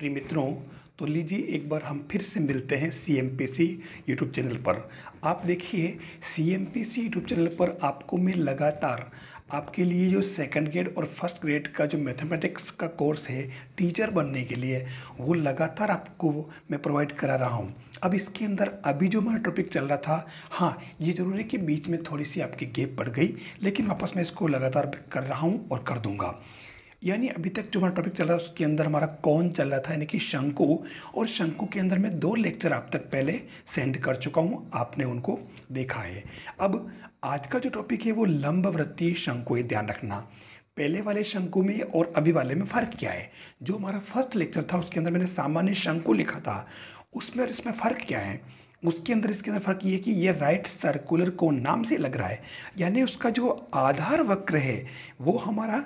प्रिय मित्रों, तो लीजिए एक बार हम फिर से मिलते हैं सीएमपीसी यूट्यूब चैनल पर। आप देखिए सीएमपीसी यूट्यूब चैनल पर आपको मैं लगातार आपके लिए जो सेकंड ग्रेड और फर्स्ट ग्रेड का जो मैथमेटिक्स का कोर्स है टीचर बनने के लिए, वो लगातार आपको मैं प्रोवाइड करा रहा हूँ। अब इसके अंदर अभी जो हमारा टॉपिक चल रहा था, हाँ ये ज़रूरी है कि बीच में थोड़ी सी आपकी गैप पड़ गई, लेकिन वापस मैं इसको लगातार कर रहा हूँ और कर दूंगा। यानी अभी तक जो हमारा टॉपिक चल रहा है उसके अंदर हमारा कौन चल रहा था, यानी कि शंकु। और शंकु के अंदर मैं 2 लेक्चर आप तक पहले सेंड कर चुका हूँ, आपने उनको देखा है। अब आज का जो टॉपिक है वो लंबवृत्तीय शंकु है। ध्यान रखना पहले वाले शंकु में और अभी वाले में फ़र्क क्या है। जो हमारा फर्स्ट लेक्चर था उसके अंदर मैंने सामान्य शंकु लिखा था, उसमें और इसमें फ़र्क क्या है। उसके अंदर इसके अंदर फ़र्क ये है कि ये राइट सर्कुलर कोन नाम से लग रहा है, यानी उसका जो आधार वक्र है वो हमारा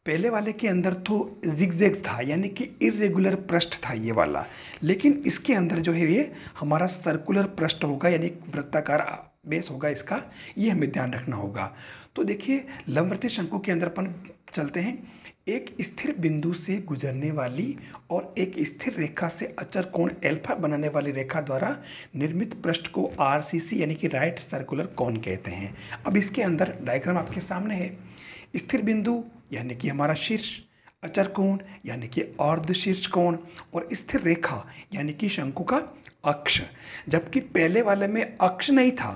पहले वाले के अंदर तो जिगजैग था, यानी कि इरेगुलर पृष्ठ था ये वाला, लेकिन इसके अंदर जो है ये हमारा सर्कुलर पृष्ठ होगा, यानी वृत्ताकार बेस होगा इसका। ये हमें ध्यान रखना होगा। तो देखिए लंबवृत्तीय शंकु के अंदर अपन चलते हैं। एक स्थिर बिंदु से गुजरने वाली और एक स्थिर रेखा से अचर कोण एल्फा बनाने वाली रेखा द्वारा निर्मित पृष्ठ को आरसीसी यानी कि राइट सर्कुलर कोन कहते हैं। अब इसके अंदर डायग्राम आपके सामने है। स्थिर बिंदु यानी कि हमारा शीर्ष, अचर कोण यानी कि अर्ध शीर्ष कोण, और स्थिर रेखा यानी कि शंकु का अक्ष। जबकि पहले वाले में अक्ष नहीं था।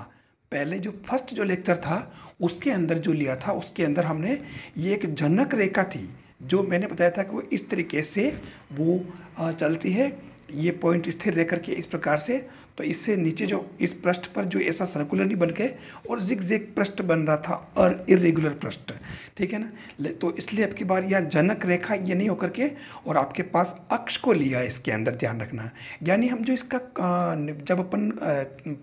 पहले जो फर्स्ट जो लेक्चर था उसके अंदर जो लिया था उसके अंदर हमने ये एक जनक रेखा थी, जो मैंने बताया था कि वो इस तरीके से वो चलती है। ये पॉइंट स्थिर रह करके इस प्रकार से, तो इससे नीचे जो इस पृष्ठ पर जो ऐसा सर्कुलर नहीं बन के और जिगजैग पृष्ठ बन रहा था और इरेगुलर पृष्ठ, ठीक है ना। तो इसलिए आपकी बार यह जनक रेखा ये नहीं होकर के और आपके पास अक्ष को लिया इसके अंदर, ध्यान रखना। यानी हम जो इसका जब अपन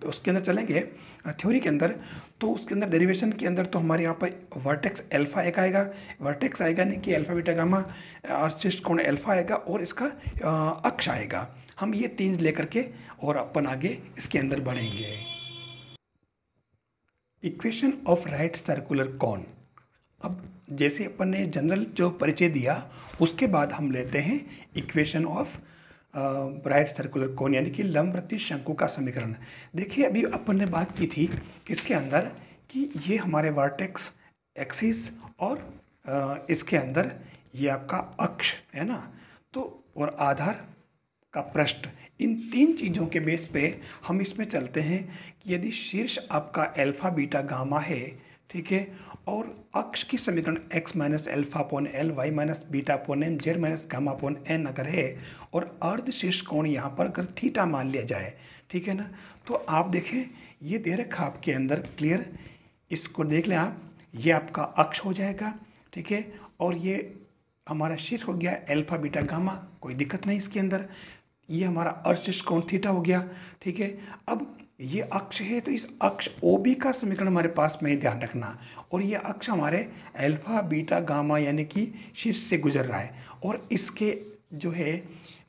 उसके अंदर चलेंगे थ्योरी के अंदर, तो उसके अंदर डेरिवेशन के अंदर तो हमारे यहाँ पर वर्टेक्स एल्फा एक आएगा, वर्टेक्स आएगा नहीं कि अल्फा बीटा गामा, शीर्ष कोण एल्फा आएगा और इसका अक्ष आएगा। हम ये 3 लेकर के और अपन आगे इसके अंदर बढ़ेंगे। Equation of right circular cone. अब जैसे अपन ने जनरल जो परिचय दिया उसके बाद हम लेते हैं equation of right circular cone यानी कि लंबवृत्तीय शंकु का समीकरण। देखिए अभी अपन ने बात की थी इसके अंदर कि ये हमारे वर्टेक्स एक्सिस और इसके अंदर ये आपका अक्ष है ना, तो और आधार का पृष्ठ, इन 3 चीज़ों के बेस पे हम इसमें चलते हैं कि यदि शीर्ष आपका अल्फा बीटा गामा है, ठीक है, और अक्ष की समीकरण x minus alpha upon L, Y minus beta upon M, Z minus gamma upon N अगर है, और अर्ध शीर्ष कोण यहाँ पर अगर थीटा मान लिया जाए, ठीक है ना, तो आप देखें ये दे रखा आपके अंदर क्लियर, इसको देख लें आप, ये आपका अक्ष हो जाएगा, ठीक है, और ये हमारा शीर्ष हो गया एल्फा बीटा गामा, कोई दिक्कत नहीं इसके अंदर। ये हमारा अर्ध शीर्ष कोण थीटा हो गया, ठीक है। अब ये अक्ष है तो इस अक्ष OB का समीकरण हमारे पास में ध्यान रखना, और ये अक्ष हमारे अल्फा बीटा गामा यानी कि शीर्ष से गुजर रहा है, और इसके जो है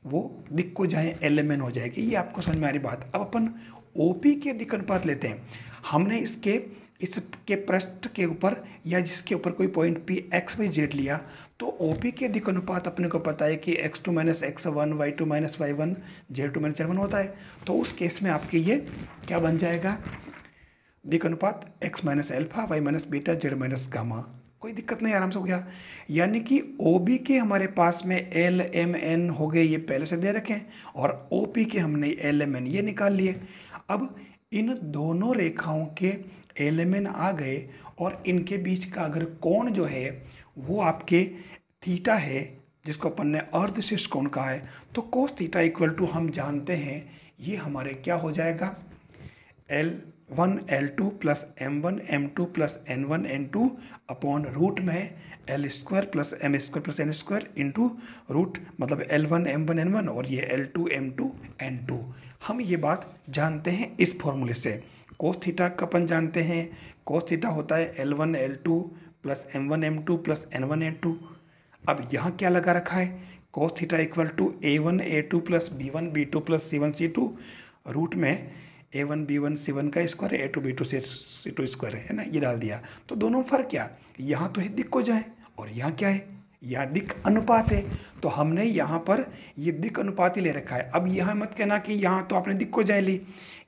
वो दिक् को जाए LMN हो जाएगी। ये आपको समझ में आ रही बात। अब अपन OP के दिक् अनुपात लेते हैं। हमने इसके पृष्ठ के ऊपर या जिसके ऊपर कोई point P x y z लिया, तो OP के दिक् अनुपात अपने को पता है कि x2 minus x1, y2 minus y1, z2 minus z1 होता है। तो उस केस में आपके ये क्या बन जाएगा, दिक् अनुपात x minus alpha, y minus beta, z minus gamma. कोई दिक्कत नहीं, आराम से हो गया। यानी कि OB के हमारे पास में LMN हो गए, ये पहले से दे रखें, और OP के हमने LMN ये निकाल लिए। अब इन दोनों रेखाओं के LMN आ गए और इनके बीच का अगर कोण जो है वो आपके थीटा है, जिसको अपन ने अर्ध शीर्ष कोण कहा है, तो कोस थीटा इक्वल टू हम जानते हैं ये हमारे क्या हो जाएगा, L1 L2 plus M1 M2 plus N1 N2 upon root में L² plus M² plus N² into root, मतलब L1 M1 N1 और ये L2 M2 N2। हम ये बात जानते हैं इस फॉर्मूले से। कोस थीटा का अपन जानते हैं, कोस थीटा होता है L1 L2 plus M1 M2 plus N1 N2। अब यहाँ क्या लगा रखा है, cos theta equal to A1 A2 plus B1 B2 plus C1 C2 root में A1 B1 C1 का square, A2 B2 C2 square है ना, ये डाल दिया। तो दोनों फर्क क्या, यहाँ तो है दिक् को जाए और यहाँ क्या है यहाँ दिक् अनुपात है, तो हमने यहाँ पर ये दिक् अनुपात ही ले रखा है। अब यहाँ मत कहना कि यहाँ तो आपने दिक् को जाए ली,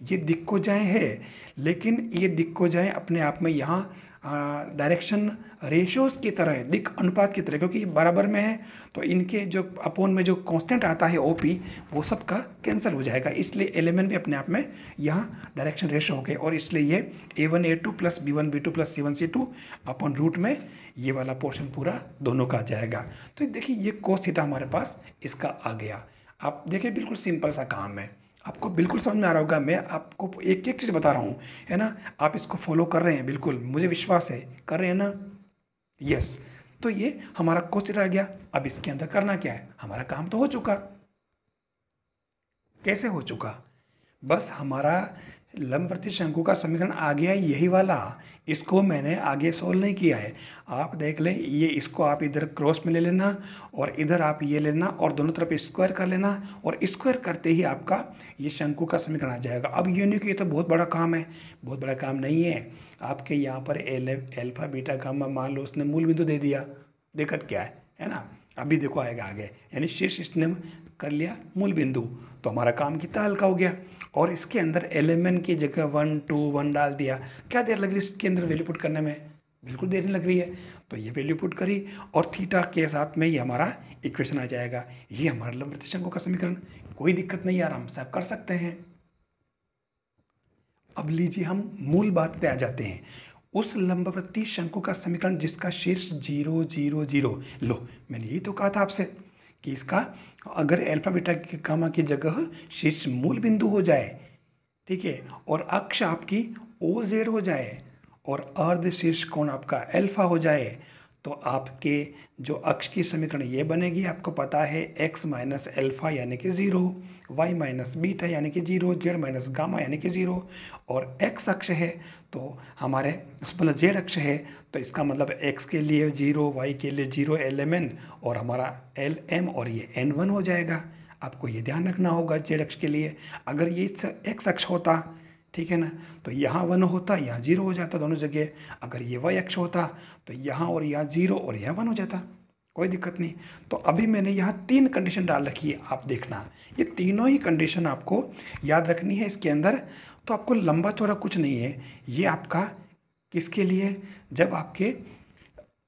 ये दिक् को जाए है, लेकिन ये दिक् को जाए अपने आप में यहाँ डायरेक्शन रेशियोज की तरह है, दिक् अनुपात की तरह, क्योंकि ये बराबर में है तो इनके जो अपोन में जो कांस्टेंट आता है ओपी वो सब का कैंसिल हो जाएगा, इसलिए एलिमेंट भी अपने आप में यहाँ डायरेक्शन रेशियो हो गए, और इसलिए ये A1 A2 plus B1 B2 plus C1 C2 upon root में ये वाला पोर्शन पूरा दोनों का आ जाएगा। तो देखिए ये कोस थीटा हमारे पास इसका आ गया। आप देखिए बिल्कुल सिंपल सा काम है, आपको बिल्कुल समझ में आ रहा होगा, मैं आपको एक एक चीज़ बता रहा हूँ, है ना। आप इसको फॉलो कर रहे हैं, बिल्कुल मुझे विश्वास है, कर रहे हैं ना। यस, तो ये हमारा कोस थीटा आ गया। अब इसके अंदर करना क्या है, हमारा काम तो हो चुका। कैसे हो चुका, बस हमारा लंबवर्ती शंकु का समीकरण आ गया यही वाला, इसको मैंने आगे सोल्व नहीं किया है। आप देख लें, ये इसको आप इधर क्रॉस में ले लेना और इधर आप ये लेना और दोनों तरफ स्क्वायर कर लेना, और स्क्वायर करते ही आपका ये शंकु का समीकरण आ जाएगा। अब ये नहीं कि ये तो बहुत बड़ा काम है, बहुत बड़ा काम नहीं है। आपके यहाँ पर अल्फा बीटा गामा मान लो उसने मूल बिंदु दे दिया, दिक्कत क्या है ना। अभी देखो आएगा आगे, यानी शीर्ष इसने कर लिया मूल बिंदु, तो हमारा काम कितना हल्का हो गया। और इसके अंदर एलिमेंट की जगह 1 2 1 डाल दिया, क्या देर लग रही है इसके अंदर वैल्यू पुट करने में, बिल्कुल देर नहीं लग रही है। तो ये वैल्यू पुट करी और थीटा के साथ में ये हमारा इक्वेशन आ जाएगा, ये हमारा लंबवर्ती शंकु का समीकरण। कोई दिक्कत नहीं, आराम से आप कर सकते हैं। अब लीजिए हम मूल बात पे आ जाते हैं, उस लंबवर्ती शंकु का समीकरण जिसका शीर्ष 0 0 0, लो मैंने यही तो कहा था आपसे कि इसका अगर अल्फा बीटा की गामा की जगह शीर्ष मूल बिंदु हो जाए, ठीक है, और अक्ष आपकी OZ हो जाए और अर्ध शीर्ष कोण आपका अल्फा हो जाए, तो आपके जो अक्ष की समीकरण ये बनेगी, आपको पता है x माइनस अल्फा यानी कि 0, y माइनस बीटा यानी कि 0, z माइनस गामा यानी कि 0, और x अक्ष है तो हमारे मतलब z अक्ष है तो इसका मतलब x के लिए 0, y के लिए 0 LMN और हमारा LM, और ये N1 हो जाएगा। आपको ये ध्यान रखना होगा z अक्ष के लिए। अगर ये x अक्ष होता, ठीक है ना, तो यहाँ 1 होता, यहाँ 0 हो जाता दोनों जगह। अगर ये y अक्ष होता तो यहाँ और यहाँ 0 और यहाँ 1 हो जाता, कोई दिक्कत नहीं। तो अभी मैंने यहाँ 3 कंडीशन डाल रखी है, आप देखना ये तीनों ही कंडीशन आपको याद रखनी है इसके अंदर। तो आपको लंबा चौड़ा कुछ नहीं है, ये आपका किसके लिए, जब आपके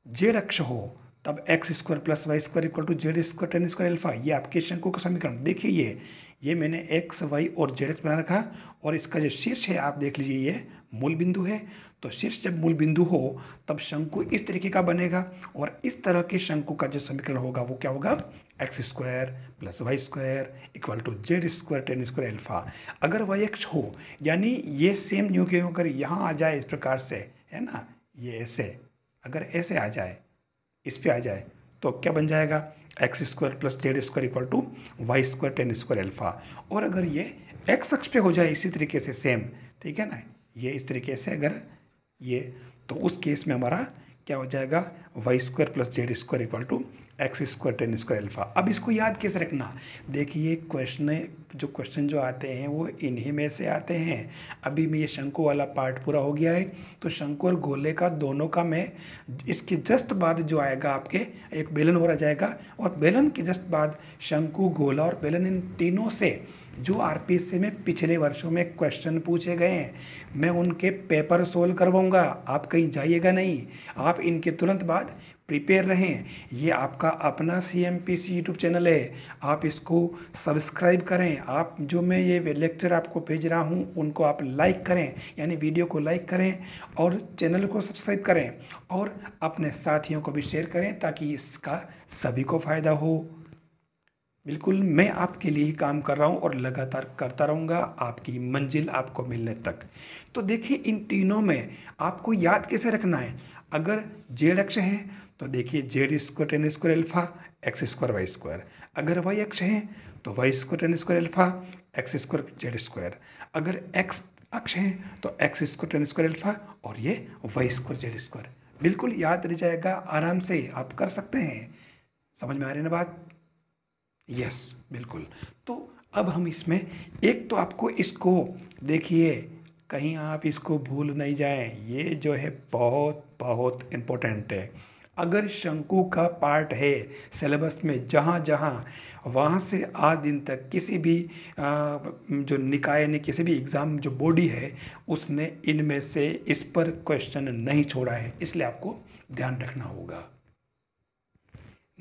z अक्ष हो तब x square plus Y square equal to Z square tan square alpha, ये आपके शंकु का समीकरण। देखिए ये मैंने x y और z बना रखा, और इसका जो शीर्ष है आप देख लीजिए ये मूल बिंदु है। तो शीर्ष जब मूल बिंदु हो तब शंकु इस तरीके का बनेगा, और इस तरह के शंकु का जो समीकरण होगा वो क्या होगा, x square plus Y square equal to Z square tan square alpha. अगर वाई अक्ष हो यानी ये सेम न्यू के होकर यहाँ आ जाए इस प्रकार से, है ना, ये ऐसे अगर ऐसे आ जाए, इस पे आ जाए, तो क्या बन जाएगा, X square plus Z square equal to Y square tan square alpha. और अगर ये एक्स अक्ष पे हो जाए इसी तरीके से सेम, ठीक है ना, ये इस तरीके से अगर ये, तो उस केस में हमारा क्या हो जाएगा, Y square plus Z square equal to X square tan square alpha. अब इसको याद कैसे रखना, देखिए क्वेश्चन जो आते हैं वो इन्हीं में से आते हैं। अभी में ये शंकु वाला पार्ट पूरा हो गया है, तो शंकु और गोले का दोनों का मैं इसके जस्ट बाद जो आएगा आपके एक बेलन हो रहा जाएगा, और बेलन के जस्ट बाद शंकु, गोला और बेलन, इन तीनों से जो आरपीएससी में पिछले वर्षों में क्वेश्चन पूछे गए हैं मैं उनके पेपर सोल्व करवाऊंगा। आप कहीं जाइएगा नहीं, आप इनके तुरंत बाद प्रिपेयर रहें। ये आपका अपना CMPC यूट्यूब चैनल है, आप इसको सब्सक्राइब करें। आप जो मैं ये लेक्चर आपको भेज रहा हूँ उनको आप लाइक करें, यानी वीडियो को लाइक करें और चैनल को सब्सक्राइब करें, और अपने साथियों को भी शेयर करें ताकि इसका सभी को फ़ायदा हो। बिल्कुल मैं आपके लिए ही काम कर रहा हूँ और लगातार करता रहूँगा आपकी मंजिल आपको मिलने तक। तो देखिए इन तीनों में आपको याद कैसे रखना है, अगर जेड अक्ष है तो देखिए Z square tan square alpha X square Y square, अगर वाई अक्ष है तो Y square tan square alpha X square Z square, अगर एक्स अक्ष है तो X square tan square alpha और ये वाई स्क्वायर जेड स्क्वायर। बिल्कुल याद रह जाएगा, आराम से आप कर सकते हैं। समझ में आ रही है ना बात? यस बिल्कुल। तो अब हम इसमें एक तो आपको इसको देखिए, कहीं आप इसको भूल नहीं जाएं, ये जो है बहुत बहुत इम्पोर्टेंट है। अगर शंकु का पार्ट है सिलेबस में, जहाँ जहाँ वहाँ से आज दिन तक किसी भी जो निकाय ने, किसी भी एग्ज़ाम जो बॉडी है उसने इनमें से इस पर क्वेश्चन नहीं छोड़ा है, इसलिए आपको ध्यान रखना होगा।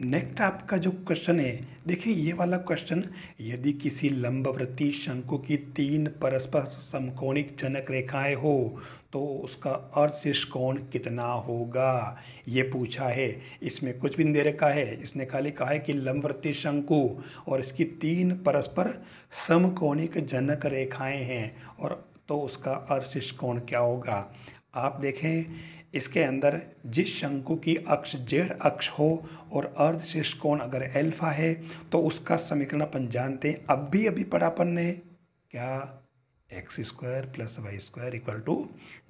नेक्स्ट आपका जो क्वेश्चन है, देखिए ये वाला क्वेश्चन, यदि किसी लंबवृत्तीय शंकु की 3 परस्पर समकोणिक जनक रेखाएं हो तो उसका अर्थशीर्ष कोण कितना होगा, ये पूछा है। इसमें कुछ भी नहीं दे रखा है, इसने खाली कहा है कि लंबवृत्तीय शंकु और इसकी 3 परस्पर समकोणिक जनक रेखाएं हैं और तो उसका अर्थशीर्ष कोण क्या होगा। आप देखें इसके अंदर जिस शंकु की अक्ष जेड अक्ष हो और अर्धशीर्ष कोण अगर एल्फा है तो उसका समीकरण अपन जानते हैं, अभी पढ़ा अपन ने क्या, X square plus Y square equal to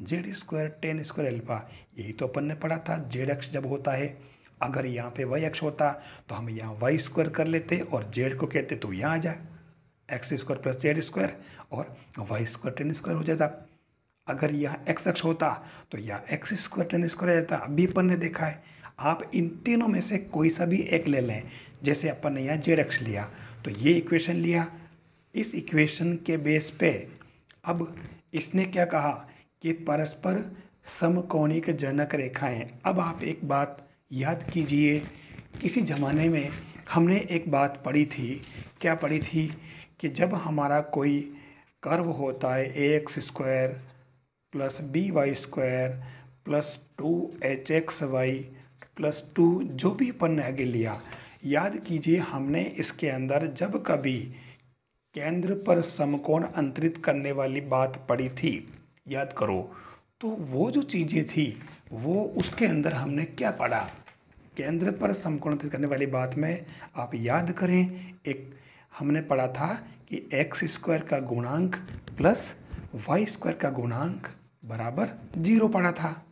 Z square tan square alpha. यही तो अपन ने पढ़ा था। जेड अक्ष जब होता है, अगर यहाँ पे वाई अक्ष होता तो हम यहाँ वाई स्क्वायर कर लेते और जेड को कहते तो यहाँ आ जाए x square plus Z square और वाई स्क्वायर टेन स्क्वायर हो जाता। अगर यहाँ एक्स अक्ष होता तो यहाँ एक्स स्क्वायर टेन स्क्वायर आ जाता। अभी अपन ने देखा है। आप इन तीनों में से कोई सा भी एक ले लें, जैसे अपन ने यहाँ जेड अक्ष लिया तो ये इक्वेशन लिया, इस इक्वेशन के बेस पे अब इसने क्या कहा कि परस्पर समकोणिक जनक रेखाएं। अब आप एक बात याद कीजिए, किसी ज़माने में हमने एक बात पढ़ी थी, क्या पढ़ी थी कि जब हमारा कोई कर्व होता है A X square plus B Y square plus 2hxy plus 2 जो भी अपन ने आगे लिया, याद कीजिए हमने इसके अंदर जब कभी केंद्र पर समकोण अंतरित करने वाली बात पढ़ी थी, याद करो, तो वो जो चीज़ें थी वो उसके अंदर हमने क्या पढ़ा, केंद्र पर समकोण अंतरित करने वाली बात में आप याद करें, एक हमने पढ़ा था कि एक्स स्क्वायर का गुणांक प्लस वाई स्क्वायर का गुणांक बराबर 0 पढ़ा था,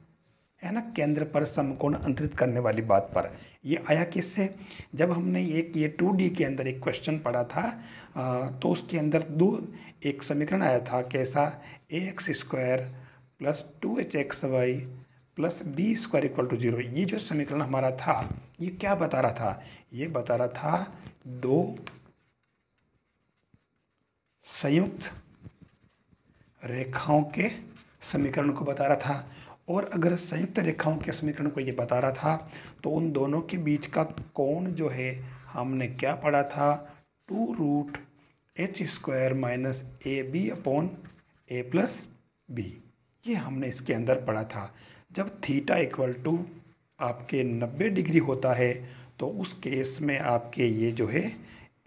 है ना, केंद्र पर समकोण अंतरित करने वाली बात पर। ये आया किससे, जब हमने ये 2D के अंदर एक क्वेश्चन पढ़ा था तो उसके अंदर एक समीकरण आया था, कैसा, A X square plus 2hxy plus B square equal to 0। ये जो समीकरण हमारा था ये क्या बता रहा था, ये बता रहा था दो संयुक्त रेखाओं के समीकरण को बता रहा था। और अगर संयुक्त रेखाओं के समीकरण को ये बता रहा था तो उन दोनों के बीच का कोण जो है हमने क्या पढ़ा था, 2√h square minus A B upon A plus B, ये हमने इसके अंदर पढ़ा था। जब थीटा इक्वल टू आपके 90 डिग्री होता है तो उस केस में आपके ये जो है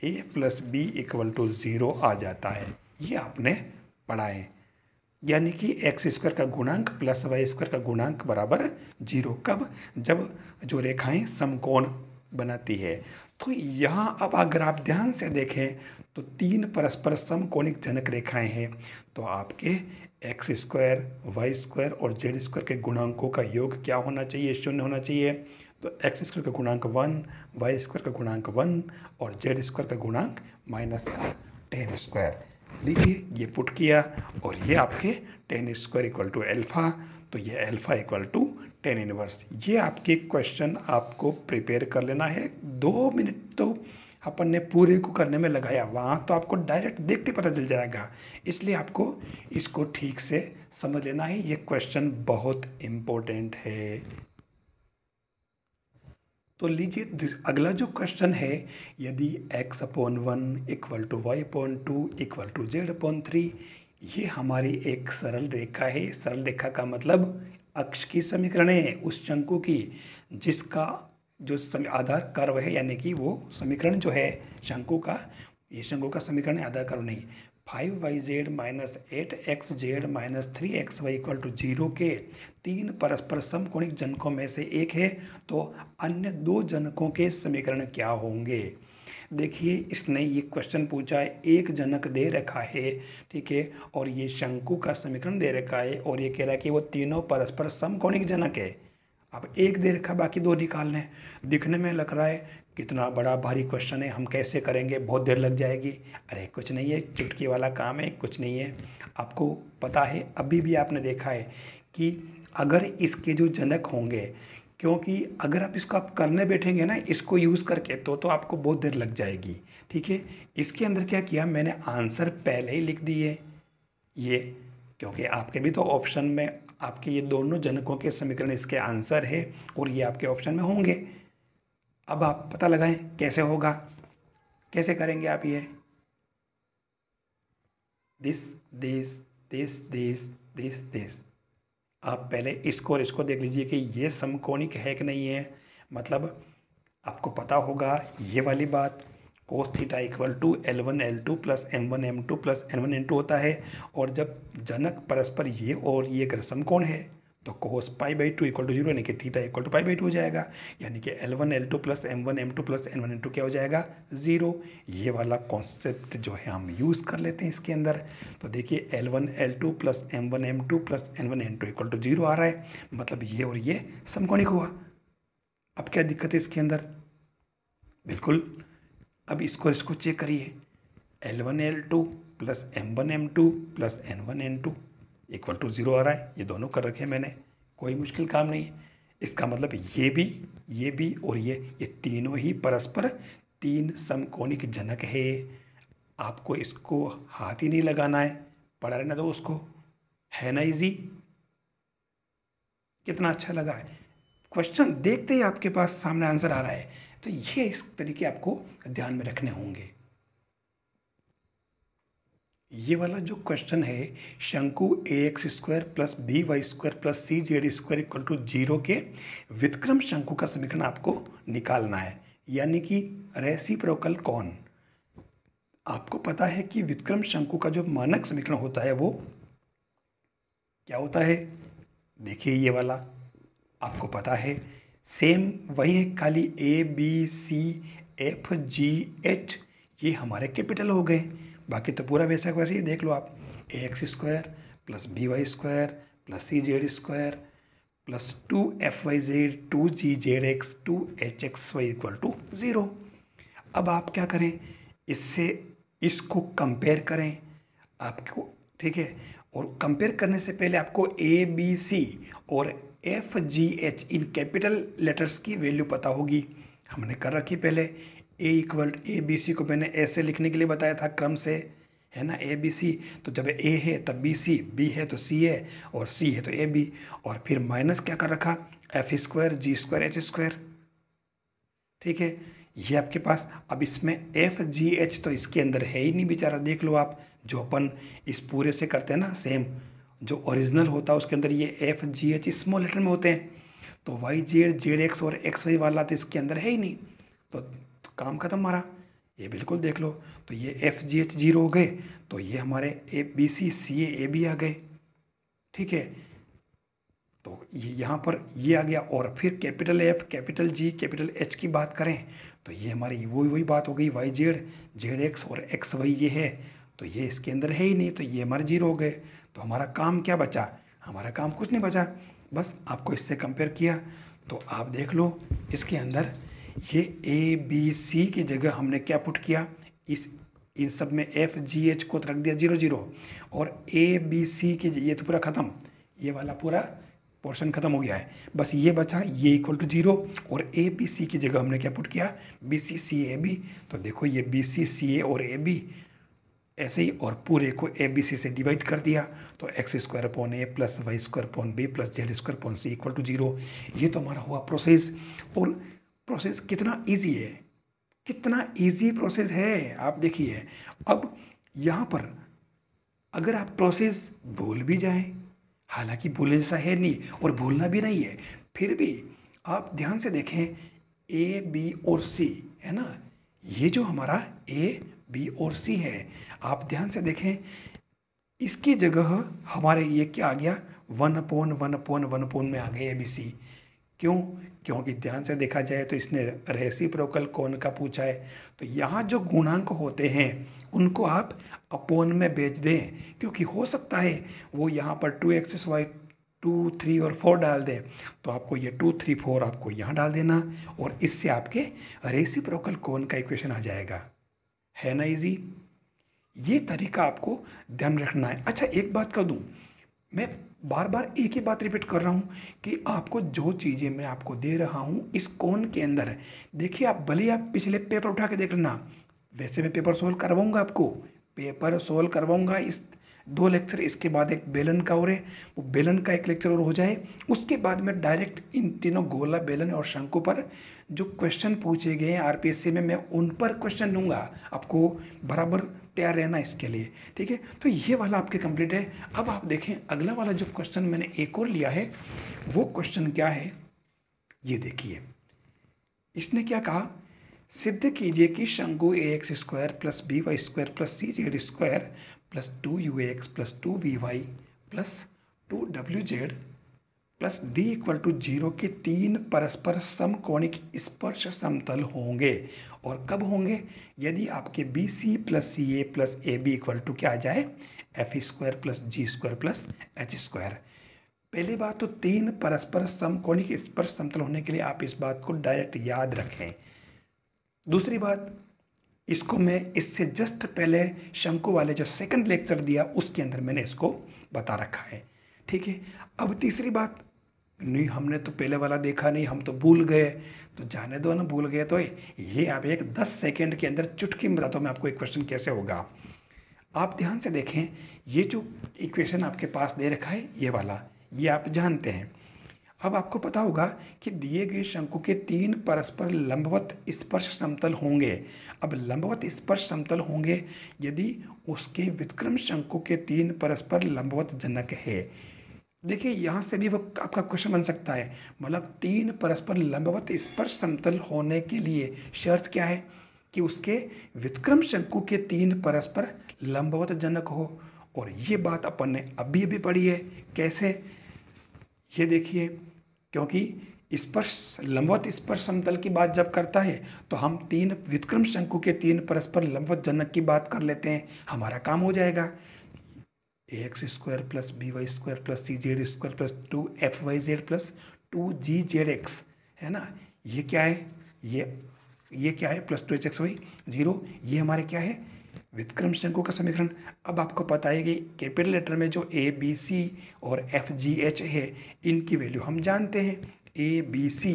a plus B equal to 0 आ जाता है, ये आपने पढ़ा है। यानी कि एक्स स्क्वायर का गुणांक प्लस वाई स्क्वायर का गुणांक बराबर 0, कब, जब जो रेखाएं समकोण बनाती है। तो यहाँ अब अगर आप ध्यान से देखें तो 3 परस्पर समकोणिक जनक रेखाएं हैं, तो आपके एक्स स्क्वायर वाई स्क्वायर और जेड स्क्वायर के गुणांकों का योग क्या होना चाहिए, 0 होना चाहिए। तो एक्स स्क्वायर का गुणांक 1, वाई स्क्वायर का गुणांक 1 और जेड स्क्वायर का गुणांक माइनस का 10 स्क्वायर। लीजिए ये पुट किया और ये आपके 10 स्क्वायर इक्वल टू एल्फा, तो ये एल्फा इक्वल टू 10 इनवर्स। ये आपके क्वेश्चन आपको प्रिपेयर कर लेना है। 2 मिनट तो अपन ने पूरे को करने में लगाया, वहाँ तो आपको डायरेक्ट देखते पता चल जाएगा, इसलिए आपको इसको ठीक से समझ लेना है। ये क्वेश्चन बहुत इम्पोर्टेंट है। तो लीजिए अगला जो क्वेश्चन है, यदि x/1 equal to y/2 equal to z/3, ये हमारी एक सरल रेखा है। सरल रेखा का मतलब अक्ष की समीकरण है उस शंकु की जिसका जो आधार कर्व है, यानी कि वो समीकरण जो है शंकु का, ये शंकु का समीकरण है, आधार कर्व नहीं। 5yz minus 8xz minus 3xy equal to 0 के 3 परस्पर समकोणिक जनकों में से एक है, तो अन्य 2 जनकों के समीकरण क्या होंगे। देखिए इसने ये क्वेश्चन पूछा है, एक जनक दे रखा है, ठीक है, और ये शंकु का समीकरण दे रखा है और ये कह रहा है कि वो तीनों परस्पर समकोणिक जनक है। अब एक दे रखा, बाकी 2 निकालने हैं। दिखने में लग रहा है कितना बड़ा भारी क्वेश्चन है, हम कैसे करेंगे, बहुत देर लग जाएगी। अरे कुछ नहीं है, चुटकी वाला काम है, कुछ नहीं है। आपको पता है, अभी भी आपने देखा है कि अगर इसके जो जनक होंगे, क्योंकि अगर आप इसको आप करने बैठेंगे ना इसको यूज़ करके तो आपको बहुत देर लग जाएगी। ठीक है, इसके अंदर क्या किया मैंने, आंसर पहले ही लिख दिए ये, क्योंकि आपके भी तो ऑप्शन में आपके ये दोनों जनकों के समीकरण इसके आंसर है और ये आपके ऑप्शन में होंगे। अब आप पता लगाएं कैसे होगा, कैसे करेंगे आप ये, this this this this this this. आप पहले इसको और इसको देख लीजिए कि ये समकोणिक है कि नहीं है। मतलब आपको पता होगा ये वाली बात, cos theta equal to L1 L2 plus M1 M2 plus N1 N2 होता है। और जब जनक परस्पर ये और ये अगर समकोण है तो कोस π/2 इक्वल टू 0 यानी कि थीटा इक्वल टू π/2 हो जाएगा। यानी कि L1 L2 plus M1 M2 plus N1 N2 क्या हो जाएगा, 0। ये वाला कॉन्सेप्ट जो है हम यूज़ कर लेते हैं इसके अंदर। तो देखिए L1 L2 plus M1 M2 plus N1 N2 equal to 0 आ रहा है, मतलब ये और ये समकोणिक हुआ। अब क्या दिक्कत है इसके अंदर, बिल्कुल। अब इसको चेक करिए, L1 L2 plus M1 M2 plus N1 N2 equal to 0 आ रहा है। ये दोनों कर रखे मैंने, कोई मुश्किल काम नहीं है। इसका मतलब ये भी और ये तीनों ही परस्पर तीन समकोणिक जनक है। आपको इसको हाथ ही नहीं लगाना है, पढ़ा रहना दो उसको, है ना इजी। कितना अच्छा लगा है, क्वेश्चन देखते ही आपके पास सामने आंसर आ रहा है। तो ये इस तरीके आपको ध्यान में रखने होंगे। ये वाला जो क्वेश्चन है, शंकु ax² plus by² plus cz² equal to 0 के व्युत्क्रम शंकु का समीकरण आपको निकालना है, यानी कि रेसिप्रोकल कौन। आपको पता है कि व्युत्क्रम शंकु का जो मानक समीकरण होता है वो क्या होता है, देखिए ये वाला आपको पता है, सेम वही है, खाली ABCFGH ये हमारे कैपिटल हो गए, बाकी तो पूरा वैसा वैसे ही देख लो आप। ax² plus by² plus cz² plus 2fyz 2gzx 2hxy equal to 0। अब आप क्या करें, इससे इसको कंपेयर करें आपको, ठीक है। और कंपेयर करने से पहले आपको ABC और FGH इन कैपिटल लेटर्स की वैल्यू पता होगी, हमने कर रखी पहले। ABC को मैंने ऐसे लिखने के लिए बताया था क्रम से, है ना, ABC। तो जब A है तब BC, B है तो C है और C है तो AB, और फिर माइनस क्या कर रखा, F² G² H², ठीक है। ये आपके पास, अब इसमें FGH तो इसके अंदर है ही नहीं बेचारा, देख लो आप, जो अपन इस पूरे से करते हैं ना सेम, जो ओरिजिनल होता है उसके अंदर ये FGH स्मॉल लेटर में होते हैं। तो YZ ZX और XY वाला तो इसके अंदर है ही नहीं, तो काम खत्म हमारा। ये बिल्कुल देख लो, तो ये FGH 0 हो गए, तो ये हमारे ABC CA AB आ गए, ठीक है। तो ये यहाँ पर ये आ गया, और फिर capital F capital G capital H की बात करें तो ये हमारी वही बात हो गई, YZ ZX और XY ये है, तो ये इसके अंदर है ही नहीं, तो ये हमारे 0 हो गए। तो हमारा काम क्या बचा, हमारा काम कुछ नहीं बचा, बस आपको इससे कंपेयर किया। तो आप देख लो इसके अंदर ये ABC की जगह हमने क्या पुट किया, इन सब में FGH को रख दिया 0 0, और ABC की ये तो पूरा ख़त्म, ये वाला पूरा पोर्शन खत्म हो गया है, बस ये बचा, ये इक्वल टू 0, और ABC की जगह हमने क्या पुट किया, BC CA AB। तो देखो ये BC CA और AB ऐसे ही, और पूरे को ABC से डिवाइड कर दिया, तो x² A plus y² B plus z² C equal to 0। ये तो हमारा हुआ प्रोसेस। और प्रोसेस कितना इजी है, कितना इजी प्रोसेस है, आप देखिए। अब यहाँ पर अगर आप प्रोसेस भूल भी जाएं, हालांकि भूलने जैसा है नहीं और भूलना भी नहीं है, फिर भी आप ध्यान से देखें, A B और C है ना, ये जो हमारा A B और C है, आप ध्यान से देखें, इसकी जगह हमारे ये क्या आ गया, 1/1/1 में आ गए ABC। क्यों, क्योंकि ध्यान से देखा जाए तो इसने रेसिप्रोकल कौन का पूछा है, तो यहाँ जो गुणांक होते हैं उनको आप अपोन में भेज दें, क्योंकि हो सकता है वो यहाँ पर 2x/y 2 3 और 4 डाल दें, तो आपको ये 2 3 4 आपको यहाँ डाल देना, और इससे आपके रेसिप्रोकल कौन का इक्वेशन आ जाएगा, है ना इजी। ये तरीका आपको ध्यान रखना है। अच्छा एक बात कर दूँ, मैं बार बार एक ही बात रिपीट कर रहा हूँ कि आपको जो चीज़ें मैं आपको दे रहा हूँ इस कोन के अंदर है। देखिए, आप भले आप पिछले पेपर उठा के देख लेना, वैसे मैं पेपर सोल्व करवाऊँगा आपको, पेपर सोल्व करवाऊँगा। इस 2 लेक्चर इसके बाद एक बेलन का और है, वो बेलन का एक लेक्चर और हो जाए, उसके बाद मैं डायरेक्ट इन तीनों गोला, बेलन और शंकु पर जो क्वेश्चन पूछे गए हैं आरपीएससी में, मैं उन पर क्वेश्चन दूंगा। आपको बराबर तैयार रहना इसके लिए, ठीक है। तो ये वाला आपके कंप्लीट है। अब आप देखें अगला वाला जो क्वेश्चन मैंने एक और लिया है, वो क्वेश्चन क्या है, ये देखिए। इसने क्या कहा, सिद्ध कीजिए कि शंकु A X square plus B Y square plus C Z square plus 2 ux plus 2 vy plus 2 wz प्लस डी इक्वल टू 0 के 3 परस्पर समकोणिक स्पर्श समतल होंगे। और कब होंगे, यदि आपके B C plus C A plus A B equal to क्या आ जाए, F square plus G square plus H square. पहली बात तो 3 परस्पर समकोणिक स्पर्श समतल होने के लिए आप इस बात को डायरेक्ट याद रखें। दूसरी बात, इसको मैं इससे जस्ट पहले शंकु वाले जो सेकंड लेक्चर दिया उसके अंदर मैंने इसको बता रखा है, ठीक है। अब तीसरी बात, नहीं हमने तो पहले वाला देखा नहीं, हम तो भूल गए, तो जाने दो ना, भूल गए तो ये आप एक 10 सेकेंड के अंदर चुटकी में बताता हूँ मैं आपको एक क्वेश्चन कैसे होगा। आप ध्यान से देखें, ये जो इक्वेशन आपके पास दे रखा है ये वाला, ये आप जानते हैं। अब आपको पता होगा कि दिए गए शंकु के 3 परस्पर लंबवत स्पर्श समतल होंगे। अब लंबवत स्पर्श समतल होंगे यदि उसके व्युत्क्रम शंकु के 3 परस्पर लंबवत जनक है। देखिए यहाँ से भी वो आपका क्वेश्चन बन सकता है, मतलब 3 परस्पर लंबवत स्पर्श समतल होने के लिए शर्त क्या है कि उसके व्युत्क्रम शंकु के 3 परस्पर लंबवत जनक हो। और ये बात अपन ने अभी अभी पढ़ी है। कैसे, ये देखिए, क्योंकि स्पर्श लंबवत स्पर्श समतल की बात जब करता है तो हम 3 व्युत्क्रम शंकु के 3 परस्पर लंबवत जनक की बात कर लेते हैं, हमारा काम हो जाएगा। A X square plus B Y square plus C Z square plus 2 FYZ plus 2GZX है ना। ये क्या है, ये क्या है, प्लस 2HXY 0, ये हमारे क्या है, व्युत्क्रम शंकु का समीकरण। अब आपको पता है कि कैपिटल लेटर में जो ABC और FGH है, इनकी वैल्यू हम जानते हैं। ABC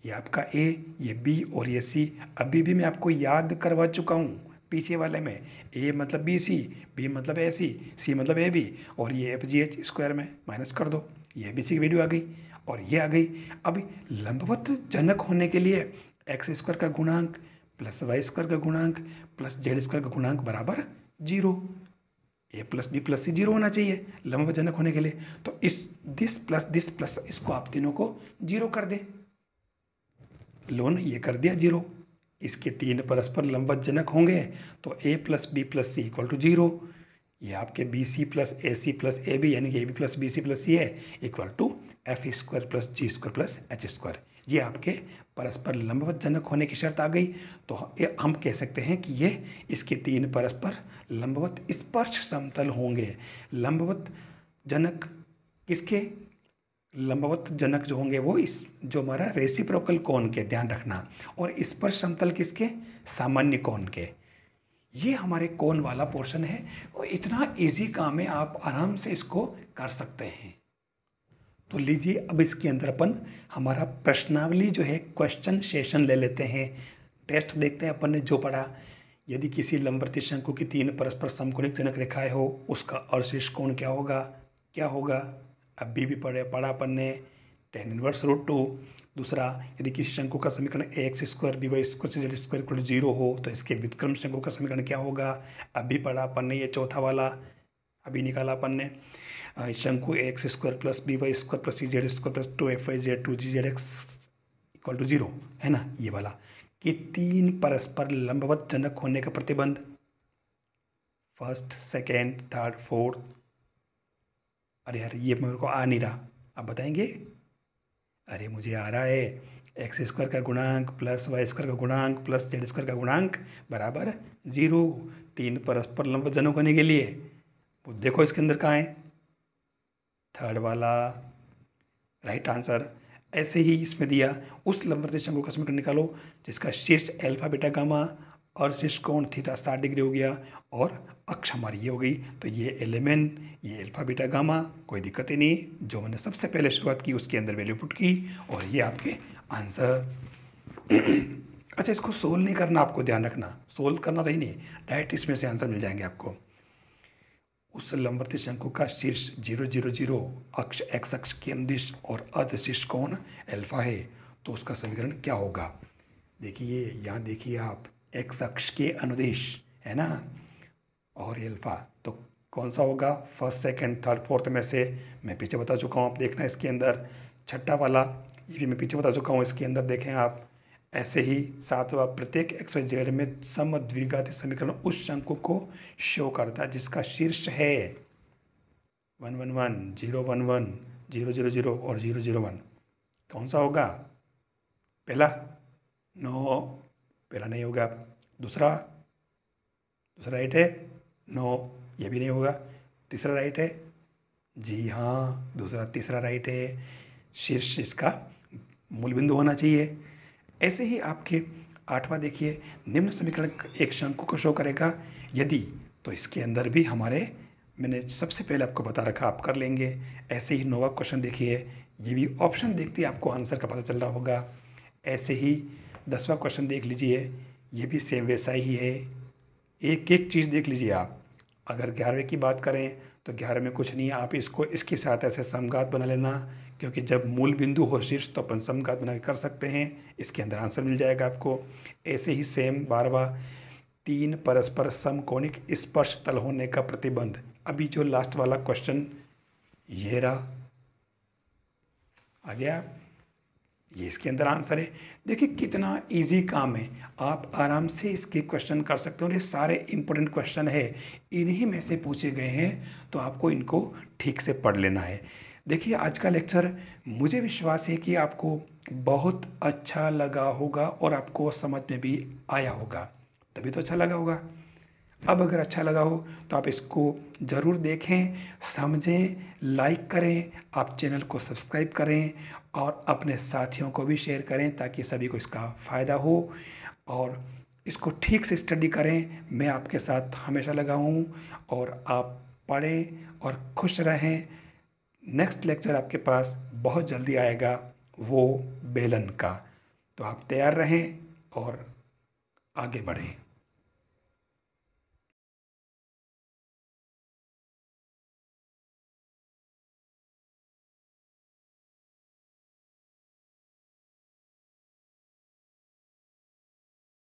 ये आपका A, ये B और ये C अभी भी मैं आपको याद करवा चुका हूँ पीछे वाले में। A मतलब BC, B मतलब AC, C मतलब AB, और ये FGH स्क्वायर में माइनस कर दो, ये ABC की वैल्यू आ गई और ये आ गई। अब लंबवत जनक होने के लिए एक्स स्क्वायर का गुणांक प्लस वाई स्क्वायर का गुणांक प्लस जेड स्क्वायर का गुणांक बराबर 0। ए प्लस बी प्लस सी 0 होना चाहिए लंबवत जनक होने के लिए। तो इस दिस प्लस इसको आप तीनों को 0 कर दें। लोन ये कर दिया 0। इसके 3 परस्पर लंबवत जनक होंगे तो A plus B plus C equal to 0। ये आपके B C plus A C plus A B यानी कि A B plus B C plus C है equal to F square plus G square plus H square. ये आपके परस्पर लंबवत जनक होने की शर्त आ गई। तो हम कह सकते हैं कि ये इसके 3 परस्पर लंबवत स्पर्श समतल होंगे। लंबवत जनक किसके, लंबवत जनक जो होंगे वो इस जो हमारा रेसिप्रोकल कोण के, ध्यान रखना, और स्पर्श समतल किसके, सामान्य कोण के। ये हमारे कोण वाला पोर्शन है और इतना इजी काम है, आप आराम से इसको कर सकते हैं। तो लीजिए अब इसके अंदर अपन हमारा प्रश्नावली जो है क्वेश्चन सेशन ले लेते हैं। टेस्ट देखते हैं अपन ने जो पढ़ा। यदि किसी लंबवत शंकु की 3 परस्पर समकोणिक जनक रेखाएं हो उसका अवशिष्ट कोण क्या होगा, क्या होगा, अभी भी पढ़ा अपन ने tan इनवर्स √2। दूसरा, यदि किसी शंकु का समीकरण X square B Y square से जेड स्क्वायर इक्वल 0 हो तो इसके व्युत्क्रम शंकु का समीकरण क्या होगा, अभी पढ़ा अपन ने। ये चौथा वाला अभी निकाला अपन ने। शंकु X square plus B Y square plus C Z square plus 2FYZ 2GZX equal to 0 है ना, ये वाला। कि 3 परस्पर लंबवत जनक होने का प्रतिबंध, फर्स्ट सेकेंड थर्ड फोर्थ। अरे यार ये मेरे को आ नहीं रहा, आप बताएंगे। अरे मुझे आ रहा है, एक्स स्क्वायर का गुणांक प्लस वाई स्क्वायर का गुणांक प्लस जेड स्क्वायर का गुणांक बराबर 0। 3 परस्पर लंबवत जनक होने के लिए वो देखो इसके अंदर कहाँ है, थर्ड वाला राइट आंसर। ऐसे ही इसमें दिया उस लंबवत शंकु का समीकरण निकालो जिसका शीर्ष अल्फा बीटा गामा और षटकोण थीटा 60 डिग्री हो गया और अक्ष हमारी ये हो गई। तो ये एलिमेन, ये अल्फा बीटा गामा, कोई दिक्कत ही नहीं, जो मैंने सबसे पहले शुरुआत की उसके अंदर वैल्यू पुट की और ये आपके आंसर। अच्छा, इसको सोल्व नहीं करना, आपको ध्यान रखना, सोल्व करना तो ही नहीं, डायरेक्ट इसमें से आंसर मिल जाएंगे आपको। उस लंबवर्ती शंकु का शीर्ष 0 0 0 अक्ष एक्स अक्ष के अनुदिश और अर्ध षटकोण अल्फा है, तो उसका समीकरण क्या होगा। देखिए यहाँ देखिए आप, एक्स अक्ष के अनुदिश है ना, और अल्फा, तो कौन सा होगा, फर्स्ट सेकंड थर्ड फोर्थ में से मैं पीछे बता चुका हूँ, आप देखना इसके अंदर छठा वाला ये भी मैं पीछे बता चुका हूँ, इसके अंदर देखें आप। ऐसे ही सातवां, प्रत्येक एक्स वाई जेड में समद्विघाती समीकरण उस शंकु को शो करता है जिसका शीर्ष है 1 1 1 0 1 1 0 0 0 और 0 0 1। कौन सा होगा, पहला, नो पहला नहीं होगा, दूसरा राइट है, नो ये भी नहीं होगा, तीसरा राइट है, जी हाँ दूसरा तीसरा राइट है, शीर्ष इसका मूल बिंदु होना चाहिए। ऐसे ही आपके आठवां देखिए, निम्न समीकरण एक शंकु को शो करेगा यदि, तो इसके अंदर भी हमारे, मैंने सबसे पहले आपको बता रखा, आप कर लेंगे। ऐसे ही नौवां क्वेश्चन देखिए, ये भी ऑप्शन देखते ही आपको आंसर का पता चल रहा होगा। ऐसे ही 10वां क्वेश्चन देख लीजिए, ये भी सेम वैसा ही है, एक एक चीज़ देख लीजिए आप। अगर 11वें की बात करें तो 11 में कुछ नहीं है, आप इसको इसके साथ ऐसे समघात बना लेना, क्योंकि जब मूल बिंदु हो शीर्ष तो अपन समघात बना के कर सकते हैं, इसके अंदर आंसर मिल जाएगा आपको। ऐसे ही सेम 12वां, 3 परस्पर समकोणिक स्पर्श तल होने का प्रतिबंध। अभी जो लास्ट वाला क्वेश्चन ये रहा, आ गया, ये इसके अंदर आंसर है। देखिए कितना इजी काम है, आप आराम से इसके क्वेश्चन कर सकते हो, ये सारे इंपॉर्टेंट क्वेश्चन है, इन्हीं में से पूछे गए हैं, तो आपको इनको ठीक से पढ़ लेना है। देखिए आज का लेक्चर मुझे विश्वास है कि आपको बहुत अच्छा लगा होगा और आपको समझ में भी आया होगा, तभी तो अच्छा लगा होगा। अब अगर अच्छा लगा हो तो आप इसको ज़रूर देखें, समझें, लाइक करें, आप चैनल को सब्सक्राइब करें और अपने साथियों को भी शेयर करें ताकि सभी को इसका फ़ायदा हो, और इसको ठीक से स्टडी करें। मैं आपके साथ हमेशा लगा हूँ, और आप पढ़ें और खुश रहें। नेक्स्ट लेक्चर आपके पास बहुत जल्दी आएगा, वो बेलन का, तो आप तैयार रहें और आगे बढ़ें।